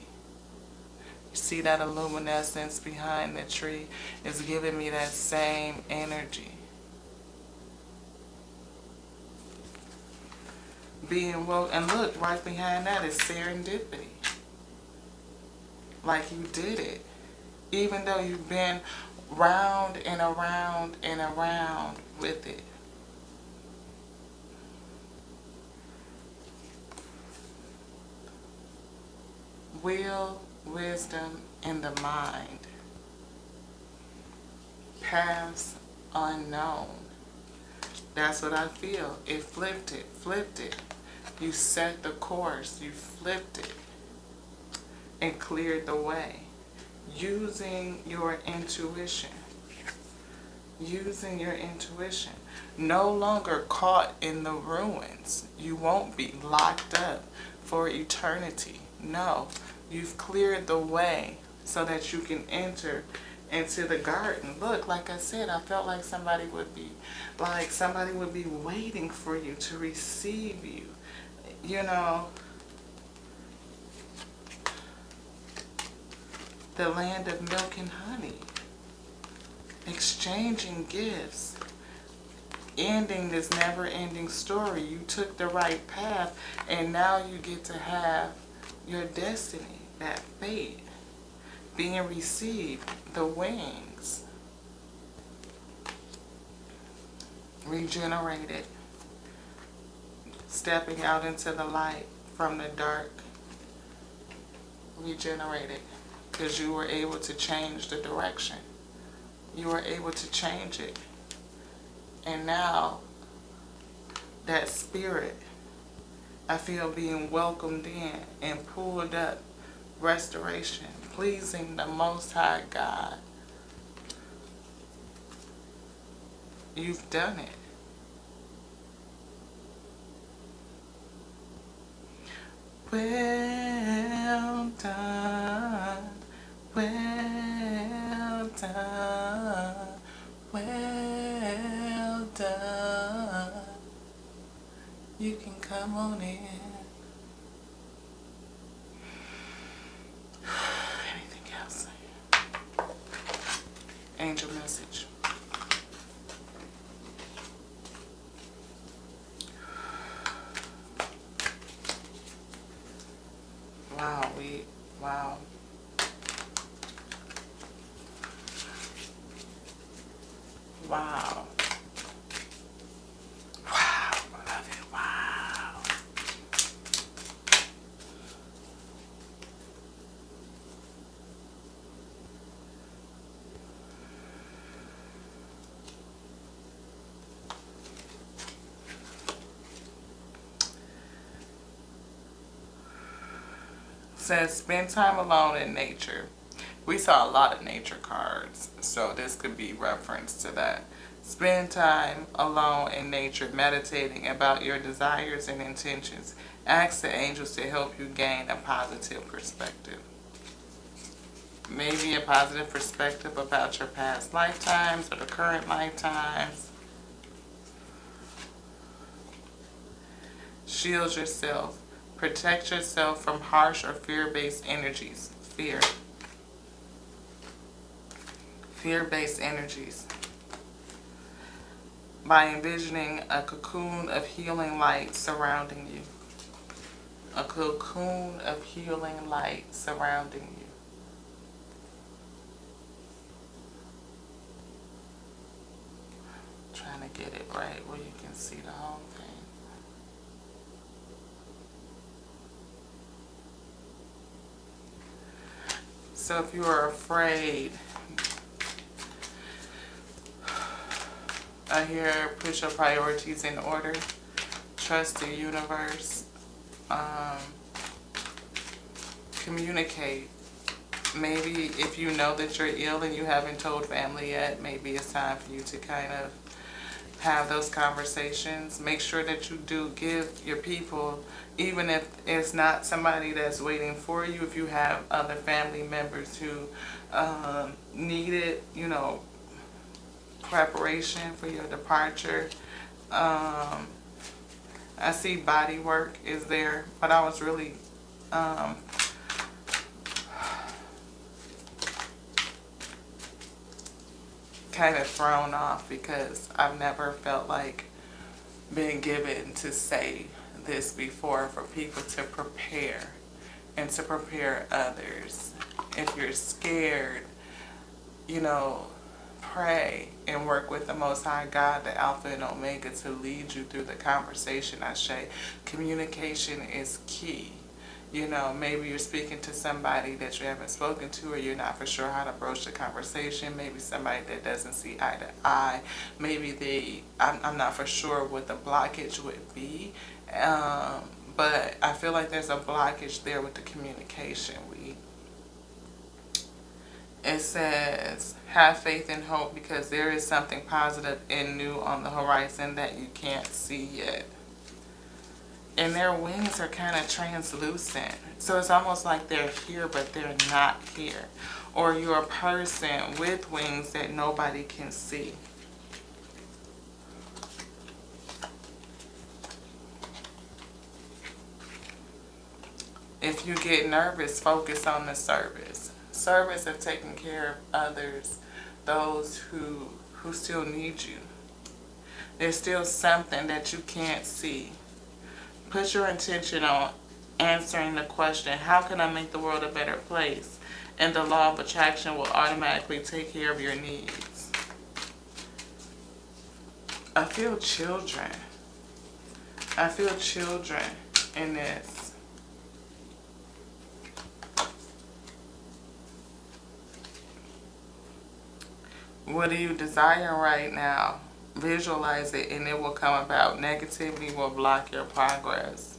You see that luminescence behind the tree is giving me that same energy. Being woke, and look, right behind that is serendipity. Like you did it. Even though you've been round and around and around with it. Will, wisdom, and the mind. Paths unknown. That's what I feel. It flipped it, flipped it. You set the course, you flipped it, and cleared the way. Using your intuition. Using your intuition. No longer caught in the ruins. You won't be locked up for eternity. No, you've cleared the way so that you can enter into the garden. Look, like I said, I felt like somebody would be waiting for you to receive you. You know, the land of milk and honey, exchanging gifts, ending this never-ending story. You took the right path, and now you get to have your destiny, that fate, being received, the wings, regenerated, stepping out into the light from the dark, regenerated. Because you were able to change the direction. You were able to change it. And now, that spirit, I feel being welcomed in and pulled up. Restoration. Pleasing the Most High God. You've done it. Well done. Well done, well done. You can come on in. Anything else? Angel message. Wow, wow. Wow. Wow. I love it. Wow. Says spend time alone in nature. We saw a lot of nature cards, so this could be reference to that. Spend time alone in nature, meditating about your desires and intentions. Ask the angels to help you gain a positive perspective. maybe a positive perspective about your past lifetimes or the current lifetimes. Shield yourself. Protect yourself from harsh or fear-based energies. Fear-based energies. By envisioning a cocoon of healing light surrounding you. A cocoon of healing light surrounding you. Trying to get it right where you can see the whole thing. So if you are afraid, I hear put your priorities in order. Trust the universe. Communicate. Maybe if you know that you're ill and you haven't told family yet, maybe it's time for you to kind of have those conversations. Make sure that you do give your people, even if it's not somebody that's waiting for you, if you have other family members who needed, preparation for your departure. I see body work is there, but I was really kind of thrown off because I've never felt like being given to say this before, for people to prepare and to prepare others. If you're scared, pray and work with the Most High God, the Alpha and Omega, to lead you through the conversation. I say communication is key. Maybe you're speaking to somebody that you haven't spoken to, or you're not for sure how to broach the conversation. Maybe somebody that doesn't see eye to eye. Maybe I'm not for sure what the blockage would be. But I feel like there's a blockage there with the communication. It says, have faith and hope, because there is something positive and new on the horizon that you can't see yet. And their wings are kind of translucent. So it's almost like they're here, but they're not here. Or you're a person with wings that nobody can see. If you get nervous, focus on the service. Service of taking care of others, those who still need you. There's still something that you can't see. Put your intention on answering the question, how can I make the world a better place? And the law of attraction will automatically take care of your needs. I feel children. I feel children in this. What do you desire right now? Visualize it and it will come about. Negativity will block your progress.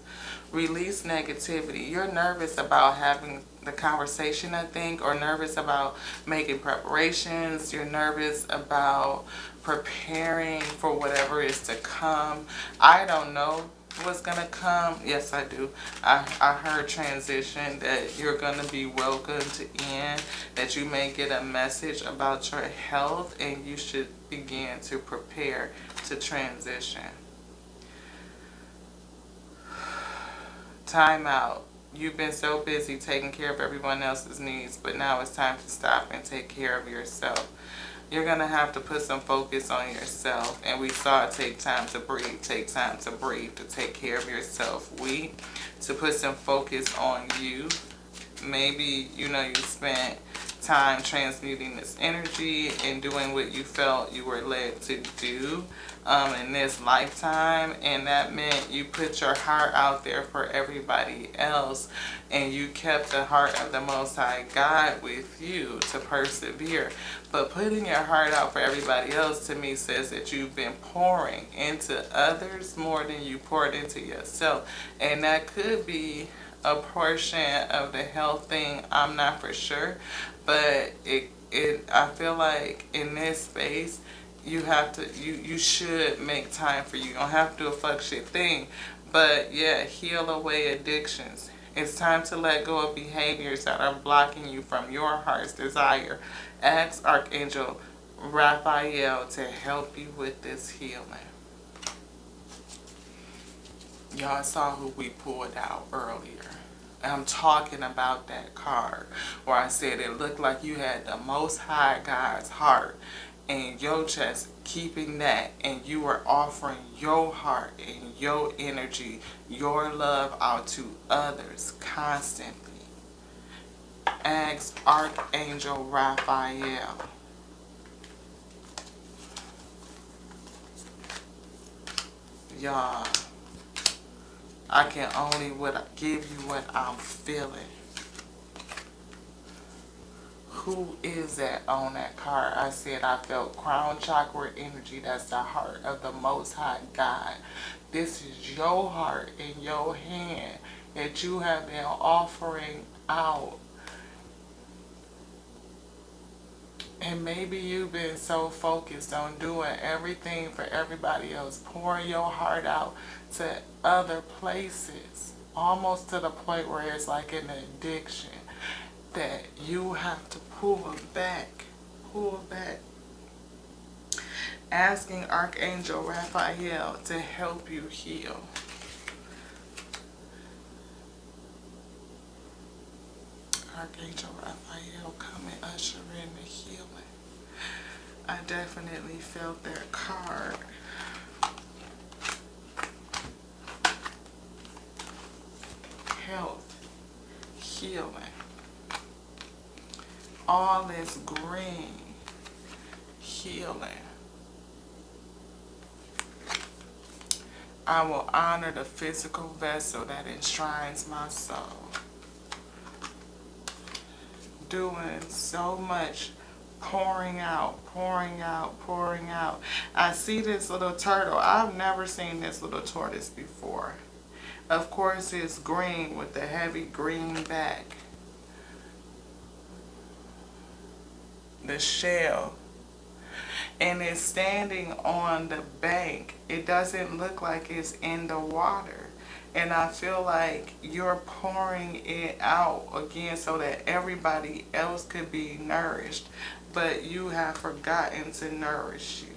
Release negativity. You're nervous about having the conversation, I think, or nervous about making preparations. You're nervous about preparing for whatever is to come. I don't know what's gonna come. Yes, I do. I heard transition, that you're gonna be welcomed in, that you may get a message about your health, and you should begin to prepare to transition. Time out. You've been so busy taking care of everyone else's needs, but now it's time to stop and take care of yourself. You're going to have to put some focus on yourself. And we saw it, take time to breathe. Take time to breathe, to take care of yourself. To put some focus on you. Maybe, you spent time transmuting this energy and doing what you felt you were led to do in this lifetime, and that meant you put your heart out there for everybody else, and you kept the heart of the Most High God with you to persevere. But putting your heart out for everybody else, to me, says that you've been pouring into others more than you poured into yourself, and that could be a portion of the health thing. I'm not for sure, but I feel like in this space you should make time for you. You don't have to do a fuck shit thing, but yeah, heal away addictions. It's time to let go of behaviors that are blocking you from your heart's desire. Ask Archangel Raphael to help you with this healing. Y'all saw who we pulled out earlier. I'm talking about that card where I said it looked like you had the Most High God's heart in your chest, keeping that, and you were offering your heart and your energy, your love out to others constantly. Ask Archangel Raphael. Y'all, I can only give you what I'm feeling. Who is that on that card? I said I felt crown chakra energy. That's the heart of the Most High God. This is your heart in your hand that you have been offering out. And maybe you've been so focused on doing everything for everybody else, pouring your heart out to other places, almost to the point where it's like an addiction, that you have to pull back. Asking Archangel Raphael to help you heal. Archangel Raphael, come and usher in the healing. I definitely felt that card. Health, healing. All is green, healing. I will honor the physical vessel that enshrines my soul. Doing so much pouring out. I see this little turtle. I've never seen this little tortoise before. Of course, it's green with the heavy green back. The shell. And it's standing on the bank. It doesn't look like it's in the water. And I feel like you're pouring it out again so that everybody else could be nourished. But you have forgotten to nourish you.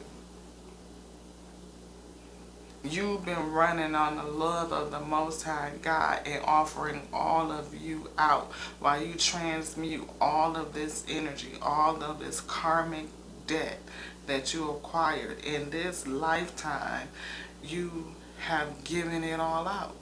You've been running on the love of the Most High God and offering all of you out while you transmute all of this energy, all of this karmic debt that you acquired in this lifetime. You have given it all out.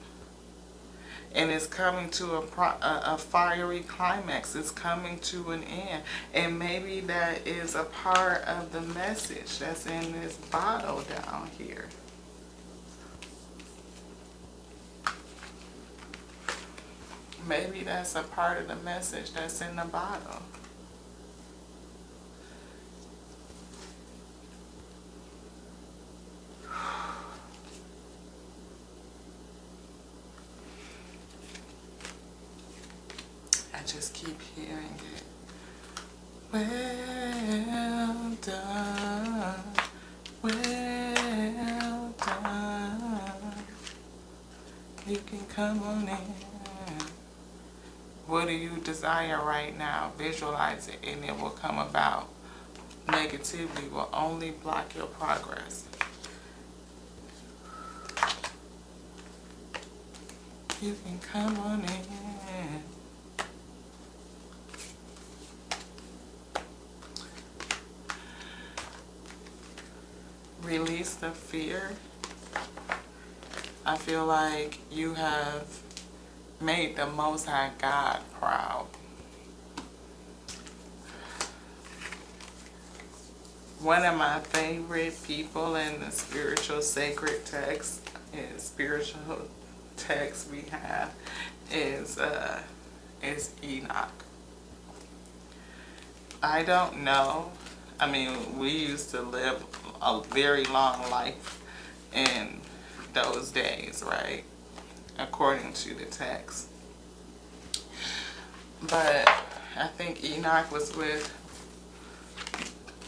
And it's coming to a fiery climax. It's coming to an end. And maybe that is a part of the message that's in this bottle down here. Maybe that's a part of the message that's in the bottle. I just keep hearing it. Well done, well done. You can come on in. What do you desire right now? Visualize it and it will come about. Negativity will only block your progress. You can come on in. Release the fear. I feel like you have made the Most High God proud. One of my favorite people in the spiritual sacred text and spiritual text we have is Enoch. I don't know. I mean, we used to live a very long life in those days, right? According to the text. But I think Enoch was with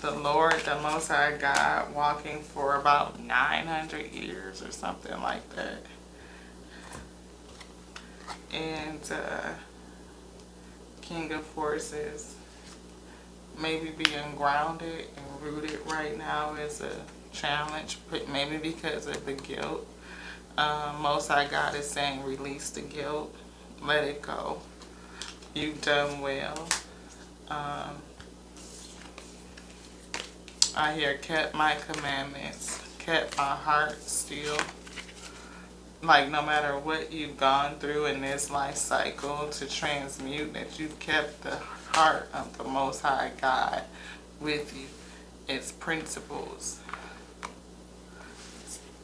the Lord, the Most High God, walking for about 900 years or something like that. And King of Forces, maybe being grounded and rooted right now is a challenge, maybe because of the guilt. Most High God is saying release the guilt, let it go. You've done well. I hear kept my commandments, kept my heart still. Like no matter what you've gone through in this life cycle to transmute, that you've kept the heart of the Most High God with you. Its principles,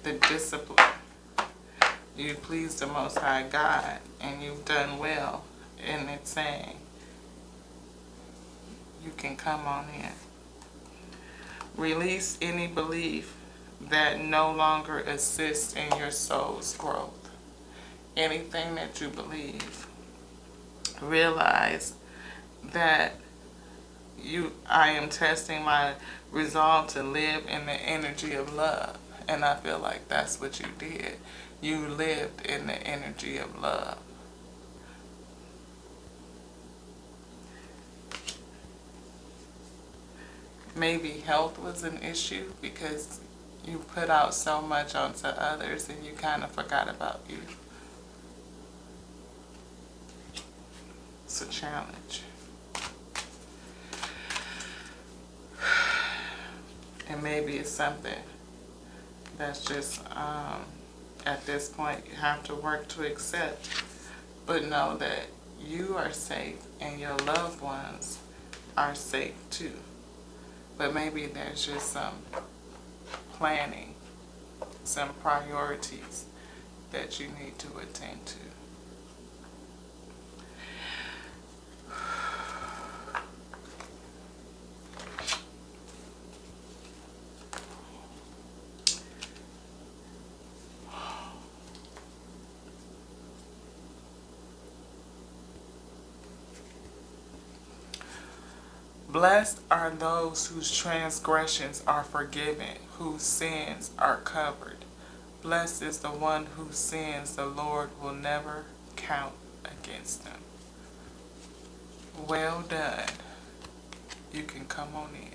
the discipline. You please the Most High God and you've done well. And it's saying you can come on in. Release any belief that no longer assists in your soul's growth. Anything that you believe, realize that I am testing my resolve to live in the energy of love. And I feel like that's what you did. You lived in the energy of love. Maybe health was an issue because you put out so much onto others and you kind of forgot about you. It's a challenge. And maybe it's something that's just, at this point, you have to work to accept. But know that you are safe and your loved ones are safe too. But maybe there's just some planning, some priorities that you need to attend to. Blessed are those whose transgressions are forgiven, whose sins are covered. Blessed is the one whose sins the Lord will never count against them. Well done. You can come on in.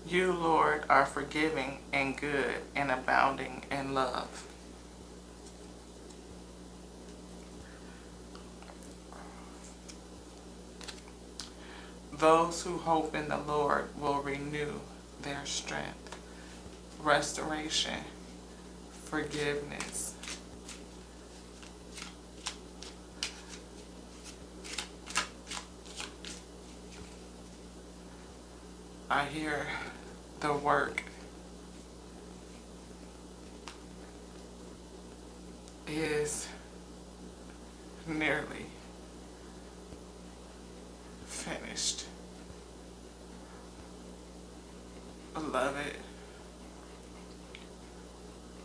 You, Lord, are forgiving and good and abounding in love. Those who hope in the Lord will renew their strength. Restoration, forgiveness. I hear the work is nearly finished. Beloved,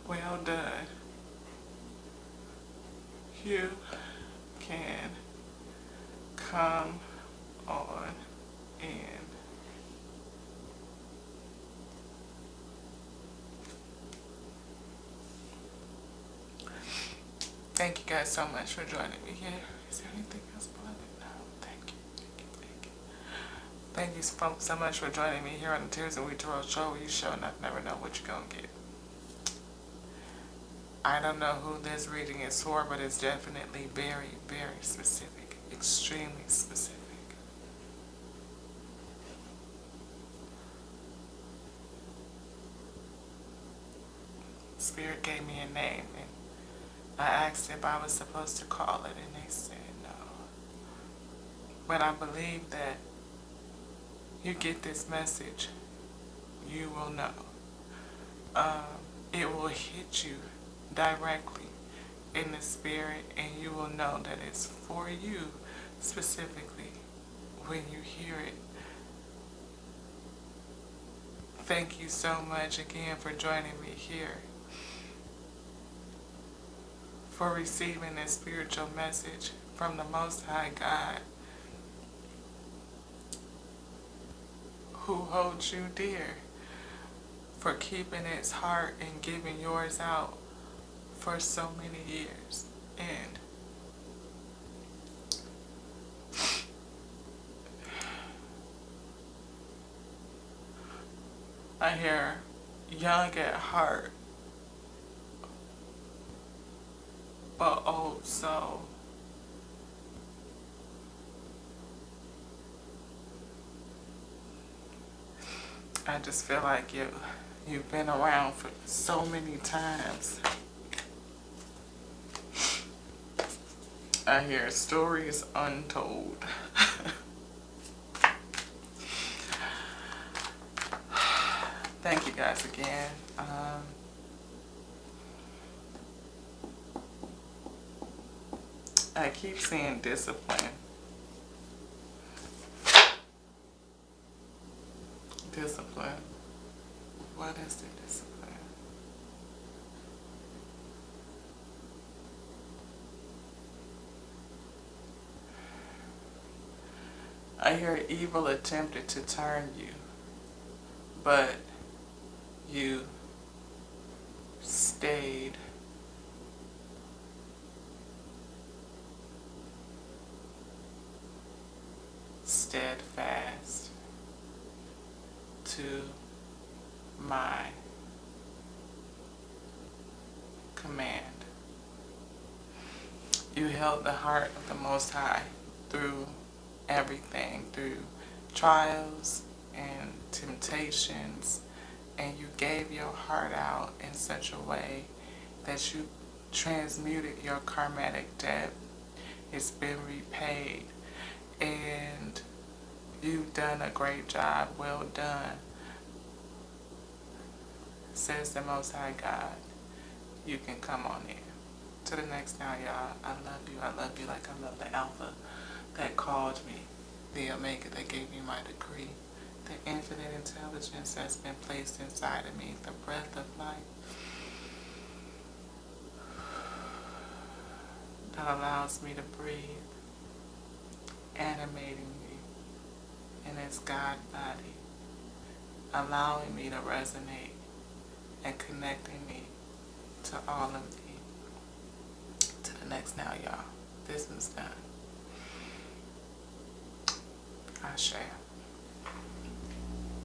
well done. You can come on in. Thank you guys so much for joining me here. Is there anything else, beloved? No. Thank you. Thank you. Thank you so much for joining me here on the Tears and We Tarot Show, where you show enough, never know what you're going to get. I don't know who this reading is for, but it's definitely very, very specific. Extremely specific. Spirit gave me a name, and I asked if I was supposed to call it, and they said no. But I believe that you get this message, you will know. It will hit you directly in the spirit, and you will know that it's for you specifically when you hear it. Thank you so much again for joining me here for receiving this spiritual message from the Most High God, who holds you dear, for keeping its heart and giving yours out for so many years. And I hear young at heart, but old soul. I just feel like you've been around for so many times. I hear stories untold. Thank you guys again. I keep seeing discipline. Discipline. What is the discipline? I hear evil attempted to turn you, but you stayed steadfast to my command. You held the heart of the Most High through everything, through trials and temptations, and you gave your heart out in such a way that you transmuted your karmatic debt. It's been repaid, and you've done a great job. Well done, says the Most High God. You can come on in. To the next now, y'all. I love you. I love you like I love the Alpha that called me, the Omega that gave me my degree, the infinite intelligence that's been placed inside of me, the breath of life that allows me to breathe, animating me in its God body, allowing me to resonate and connecting me to all of thee. To the next now, y'all. This is done. Ashe.